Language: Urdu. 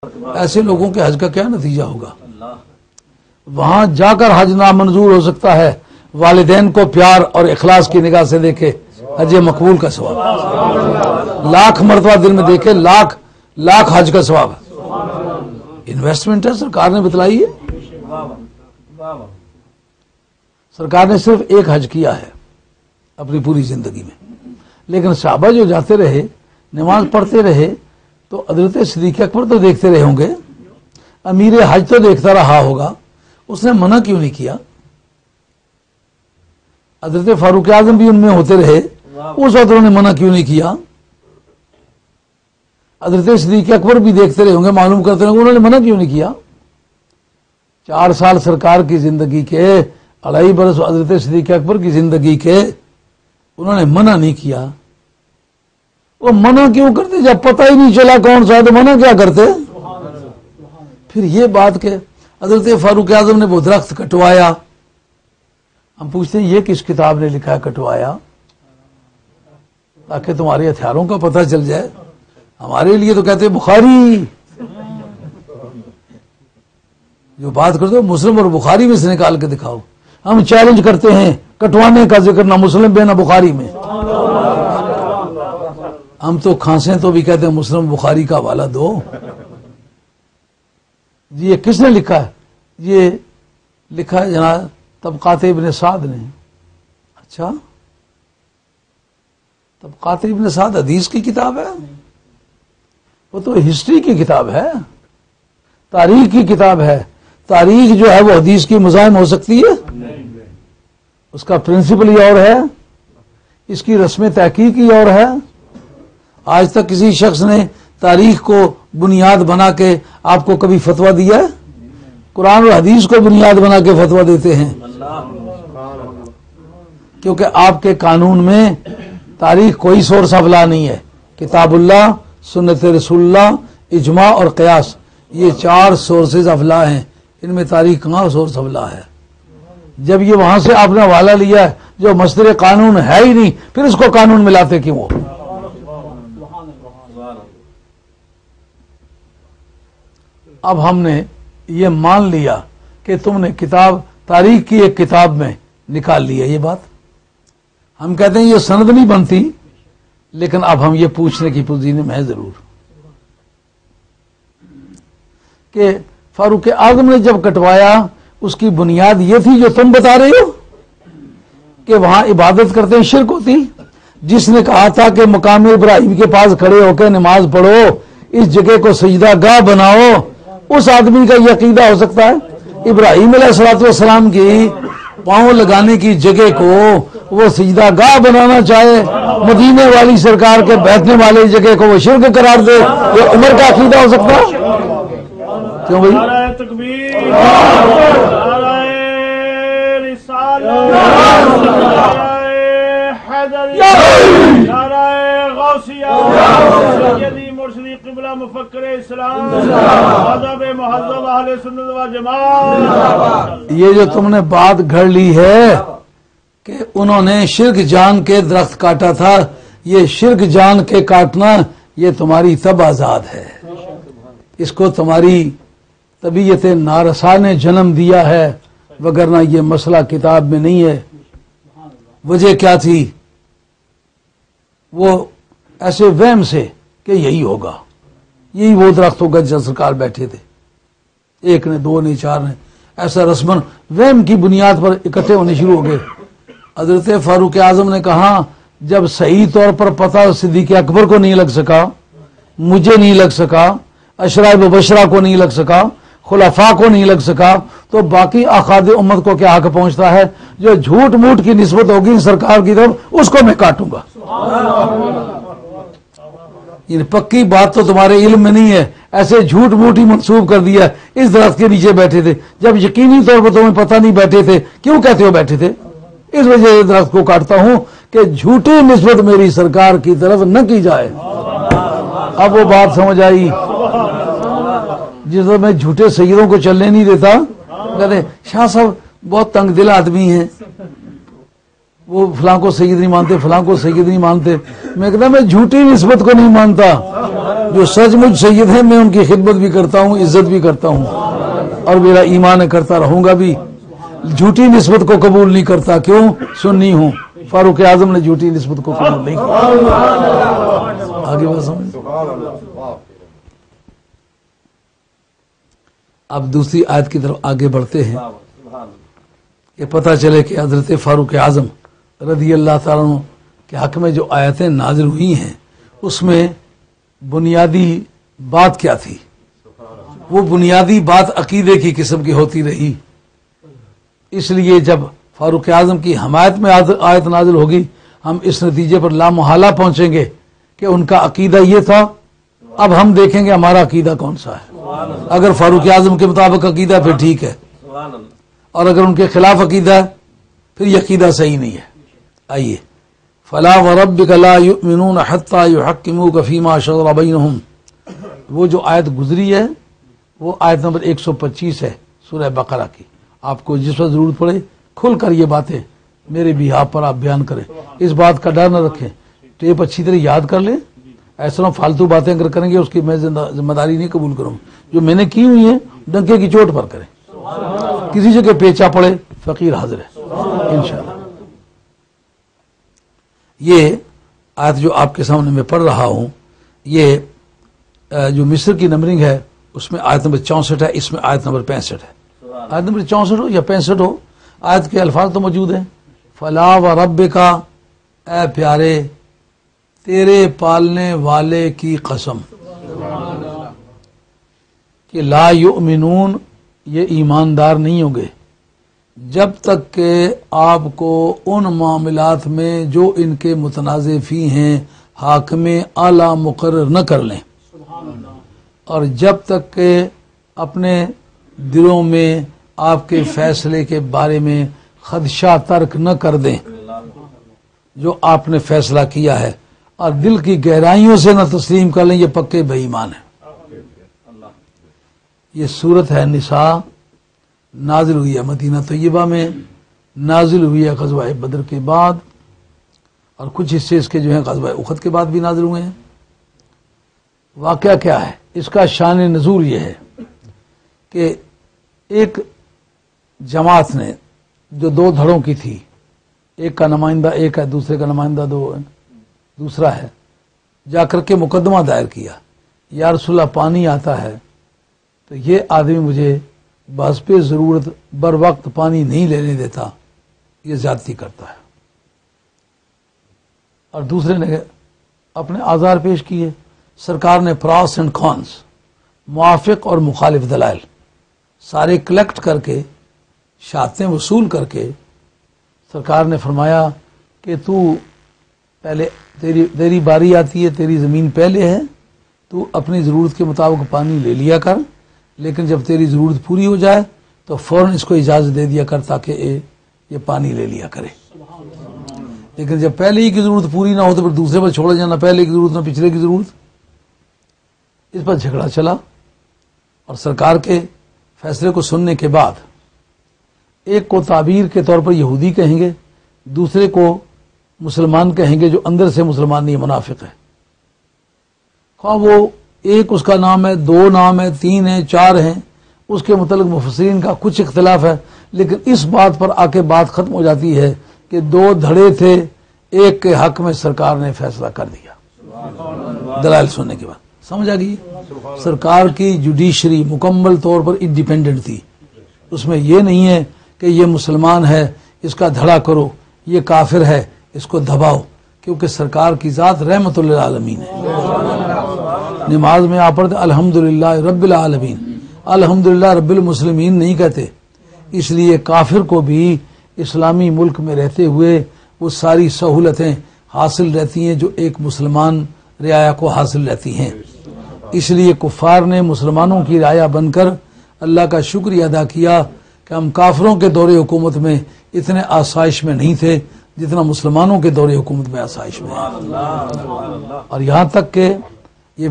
ایسے لوگوں کے حج کا کیا نتیجہ ہوگا؟ وہاں جا کر حج نامنظور ہو سکتا ہے، والدین کو پیار اور اخلاص کی نگاہ سے دیکھے حج مقبول کا ثواب، لاکھ مرتبہ دل میں دیکھے لاکھ حج کا ثواب ہے۔ انویسٹمنٹ ہے، سرکار نے بتلائی ہے۔ سرکار نے صرف ایک حج کیا ہے اپنی پوری زندگی میں، لیکن صحابہ جو جاتے رہے نماز پڑھتے رہے تو حضرت صدیق اکبر تو دیکھتے رہے ہوں گے، امیر حج تو دیکھتا رہا ہوگا، اس نے منع کیوں نہیں کیا؟ حضرت فاروق اعظم بھی ان میں ہوتے رہے، اس وقت انہوں نے منع کیوں نہیں کیا؟ حضرت صدیق اکبر بھی دیکھتے رہے ہوں گے، معلوم کرتے رہے ہوں گے، انہوں نے منع کیوں نہیں کیا؟ 4 سال سرکار کی زندگی کے، 2.5 برس حضرت صدیق اکبر کی زندگی کے، انہوں نے منع نہیں کیا۔ وہ منع کیوں کرتے جب پتہ ہی نہیں چلا کون سا ہے تو منع کیا کرتے؟ پھر یہ بات کہ حضرت فاروق اعظم نے وہ درخت کٹوایا، ہم پوچھتے ہیں یہ کس کتاب نے لکھا ہے کٹوایا؟ تاکہ تمہارے ہتھیاروں کا پتہ چل جائے۔ ہمارے لیے تو کہتے ہیں بخاری، جو بات کرتے ہو مسلم اور بخاری میں سے نکال کے دکھاؤ۔ ہم چیلنج کرتے ہیں کٹوانے کا ذکر نہ مسلم میں نہ بخاری میں۔ ہم تو کھانسیں تو بھی کہتے ہیں مسلم بخاری کا حوالہ دو۔ یہ کس نے لکھا ہے؟ یہ لکھا ہے جناب طبقات ابن سعد نے۔ اچھا، طبقات ابن سعد حدیث کی کتاب ہے؟ وہ تو ہسٹری کی کتاب ہے، تاریخ کی کتاب ہے۔ تاریخ جو ہے وہ حدیث کی مزاحم ہو سکتی ہے؟ اس کا پرنسپل ہی اور ہے، اس کی رسم تحقیق ہی اور ہے۔ آج تک کسی شخص نے تاریخ کو بنیاد بنا کے آپ کو کبھی فتویٰ دیا ہے؟ قرآن اور حدیث کو بنیاد بنا کے فتویٰ دیتے ہیں، کیونکہ آپ کے قانون میں تاریخ کوئی سورس آف لا نہیں ہے۔ کتاب اللہ، سنت رسول اللہ، اجماع اور قیاس، یہ 4 سورسز آف لا ہیں، ان میں تاریخ کہاں سورس آف لا ہے؟ جب یہ وہاں سے آپ نے حوالہ لیا ہے جو مصدر قانون ہے ہی نہیں، پھر اس کو قانون میں لاتے کیوں ہو؟ اب ہم نے یہ مان لیا کہ تم نے کتاب تاریخ کی ایک کتاب میں نکال لی ہے یہ بات، ہم کہتے ہیں یہ سند نہیں بنتی، لیکن اب ہم یہ پوچھنے کی پوزیشن میں ہے ضرور کہ فاروق اعظم نے جب کٹوایا اس کی بنیاد یہ تھی جو تم بتا رہے ہو کہ وہاں عبادت کرتے ہیں، شرک ہوتی؟ جس نے کہا تھا کہ مقام ابراہیم کے پاس کھڑے ہو کے نماز پڑھو، اس جگہ کو سجدہ گاہ بناؤ، اس آدمی کا یہ عقیدہ ہو سکتا ہے؟ ابراہیم علیہ الصلوۃ والسلام کی پاؤں لگانے کی جگہ کو وہ سجدہ گاہ بنانا چاہے، مدینے والی سرکار کے بیٹھنے والے جگہ کو وہ شرک قرار دے، یہ عمر کا عقیدہ ہو سکتا ہے؟ کیوں بھائی؟ نعرہ تکبیر، نعرہ رسالت، نعرہ حیدریہ، نعرہ غوثیہ، سیدی مرشدی قبلہ مفکر اسلام، مذہب مہذب اہل سنت و جماعت۔ یہ جو تم نے بات گھڑ لی ہے کہ انہوں نے شرک جان کے درخت کاٹا تھا، یہ شرک جان کے کاٹنا یہ تمہاری طب آزاد ہے، اس کو تمہاری طبیعت نارسا نے جنم دیا ہے، وگرنہ یہ مسئلہ کتاب میں نہیں ہے۔ وجہ کیا تھی؟ وہ ایسے وہم سے کہ یہی ہوگا، یہی وہ درخت ہوگا جہاں سرکار بیٹھے تھے، 1 نے 2 نے 4 نے، ایسا رسمن وہم کی بنیاد پر اکٹھے ہونے شروع ہو گئے۔ حضرت فاروق اعظم نے کہا جب صحیح طور پر پتہ صدیق اکبر کو نہیں لگ سکا، مجھے نہیں لگ سکا، اشراء مبشرہ کو نہیں لگ سکا، خلفاء کو نہیں لگ سکا، تو باقی اخاد امت کو کیا حق پہنچتا ہے؟ جو جھوٹ موٹ کی نسبت ہوگی سرکار کی طرف اس کو میں کاٹوں گا۔ یہ پکی بات تو تمہارے علم میں نہیں ہے، ایسے جھوٹ موٹ ہی منسوب کر دیا۔ اس درخت کے نیچے بیٹھے تھے، جب یقینی طور پر تمہیں پتہ نہیں بیٹھے تھے، کیوں کہتے ہو بیٹھے تھے؟ اس وجہ سے درخت کو کاٹتا ہوں کہ جھوٹی نسبت میری سرکار کی طرف نہ کی جائے۔ اب وہ بات سمجھ آئی؟ جس وقت میں جھوٹے سیدوں کو چلنے نہیں دیتا، کہتے شاہ صاحب بہت تنگ دل آدمی ہیں، وہ فلاں کو سید نہیں مانتے، فلاں کو سید نہیں مانتے. میں کہتا میں جھوٹی نسبت کو نہیں مانتا. جو سچ مچ سید ہیں میں ان کی خدمت بھی کرتا ہوں، عزت بھی کرتا ہوں، اور میرا ایمان کرتا رہوں گا بھی. جھوٹی نسبت کو قبول نہیں کرتا. کیوں؟ سنی ہوں. فاروق اعظم نے جھوٹی نسبت کو قبول نہیں کیا. آگے بات سمجھ. اب دوسری آیت کی طرف آگے بڑھتے ہیں کہ پتہ چلے کہ حضرت فاروق اعظم رضی اللہ تعالیٰ عنہ کے حق میں جو آیتیں نازل ہوئی ہیں اس میں بنیادی بات کیا تھی؟ وہ بنیادی بات عقیدے کی قسم کی ہوتی رہی. اس لیے جب فاروق اعظم کی حمایت میں آیت نازل ہوگی ہم اس نتیجے پر لامحالہ پہنچیں گے کہ ان کا عقیدہ یہ تھا. اب ہم دیکھیں گے ہمارا عقیدہ کون سا ہے. اگر فاروق اعظم کے مطابق عقیدہ پھر ٹھیک ہے، اور اگر ان کے خلاف عقیدہ ہے پھر یہ عقیدہ صحیح نہیں ہے. آئیے. فلا وربک لا یؤمنون حتی یحکموک فیما شجر بینہم. وہ جو آیت گزری ہے وہ آیت نمبر 125 ہے سورہ بقرہ کی. آپ کو جس وقت ضرورت پڑے کھل کر یہ باتیں میرے بہاف پر آپ بیان کریں. اس بات کا ڈر نہ رکھیں. ٹیپ اچھی طرح یاد کر لیں. ایسا فالتو باتیں اگر کریں گے اس کی میں ذمہ داری نہیں قبول کروں. جو میں نے کی ہوئی ہیں ڈنکے کی چوٹ پر کریں. کسی جگہ پیچا پڑے فقیر حاضر ہے انشاءاللہ. یہ آیت جو آپ کے سامنے میں پڑھ رہا ہوں یہ جو مصر کی نمبرنگ ہے اس میں آیت نمبر 64 ہے. اس میں آیت نمبر 65 ہے. آیت نمبر 64 ہو یا 65 ہو آیت کے الفاظ تو موجود ہیں. فلا وربک، اے پیارے تیرے پالنے والے کی قسم، کہ لا یؤمنون یہ ایماندار نہیں ہوں گے جب تک کہ آپ کو ان معاملات میں جو ان کے متنازع فی ہیں حاکم اعلیٰ مقرر نہ کر لیں، اور جب تک کہ اپنے دلوں میں آپ کے فیصلے کے بارے میں خدشہ ترک نہ کر دیں جو آپ نے فیصلہ کیا ہے، اور دل کی گہرائیوں سے نہ تسلیم کر لیں. یہ پکے بے ایمان ہیں. یہ صورت ہے نساء، نازل ہوئی ہے مدینہ طیبہ میں، نازل ہوئی ہے غزوہ بدر کے بعد، اور کچھ حصے اس کے جو ہیں غزوہ احد کے بعد بھی نازل ہوئے ہیں. واقعہ کیا ہے؟ اس کا شان نزول یہ ہے کہ ایک جماعت نے جو دو دھڑوں کی تھی، ایک کا نمائندہ ایک ہے، دوسرے کا نمائندہ دوسرا ہے، جا کر کے مقدمہ دائر کیا، یا رسول اللہ پانی آتا ہے تو یہ آدمی مجھے بحسب ضرورت بر وقت پانی نہیں لینے دیتا، یہ زیادتی کرتا ہے. اور دوسرے نے اپنے آزار پیش کیے. سرکار نے پراس اینڈ کانس، موافق اور مخالف دلائل سارے کلیکٹ کر کے شہادتیں وصول کر کے سرکار نے فرمایا کہ تو پہلے تیری باری آتی ہے، تیری زمین پہلے ہے، تو اپنی ضرورت کے مطابق پانی لے لیا کر، لیکن جب تیری ضرورت پوری ہو جائے تو فوراً اس کو اجازت دے دیا کر تاکہ یہ پانی لے لیا کرے. لیکن جب پہلے ہی کی ضرورت پوری نہ ہو تو پھر دوسرے پر چھوڑا جانا، پہلے کی ضرورت نہ پچھلے کی ضرورت. اس پر جھگڑا چلا، اور سرکار کے فیصلے کو سننے کے بعد ایک کو تعبیر کے طور پر یہودی کہیں گے، دوسرے کو مسلمان کہیں گے جو اندر سے مسلمان نہیں، منافق ہے. خواہ وہ ایک اس کا نام ہے، دو نام ہے، تین ہیں، چار ہیں، اس کے متعلق مفسرین کا کچھ اختلاف ہے، لیکن اس بات پر آ کے بات ختم ہو جاتی ہے کہ دو دھڑے تھے، ایک کے حق میں سرکار نے فیصلہ کر دیا دلائل سننے کے بعد. سمجھ آ گئی؟ سرکار کی جوڈیشری مکمل طور پر انڈیپینڈنٹ تھی. اس میں یہ نہیں ہے کہ یہ مسلمان ہے اس کا دھڑا کرو، یہ کافر ہے اس کو دباؤ، کیونکہ سرکار کی ذات رحمت للعالمین ہے. نماز میں آپ پڑھتے الحمدللہ رب العالمین، الحمدللہ رب المسلمین نہیں کہتے. اس لیے کافر کو بھی اسلامی ملک میں رہتے ہوئے وہ ساری سہولتیں حاصل رہتی ہیں جو ایک مسلمان رعایا کو حاصل رہتی ہیں. اس لیے کفار نے مسلمانوں کی رعایا بن کر اللہ کا شکریہ ادا کیا کہ ہم کافروں کے دور حکومت میں اتنے آسائش میں نہیں تھے جتنا مسلمانوں کے دور حکومت میں آسائش میں ہے. اور یہاں تک کہ یہ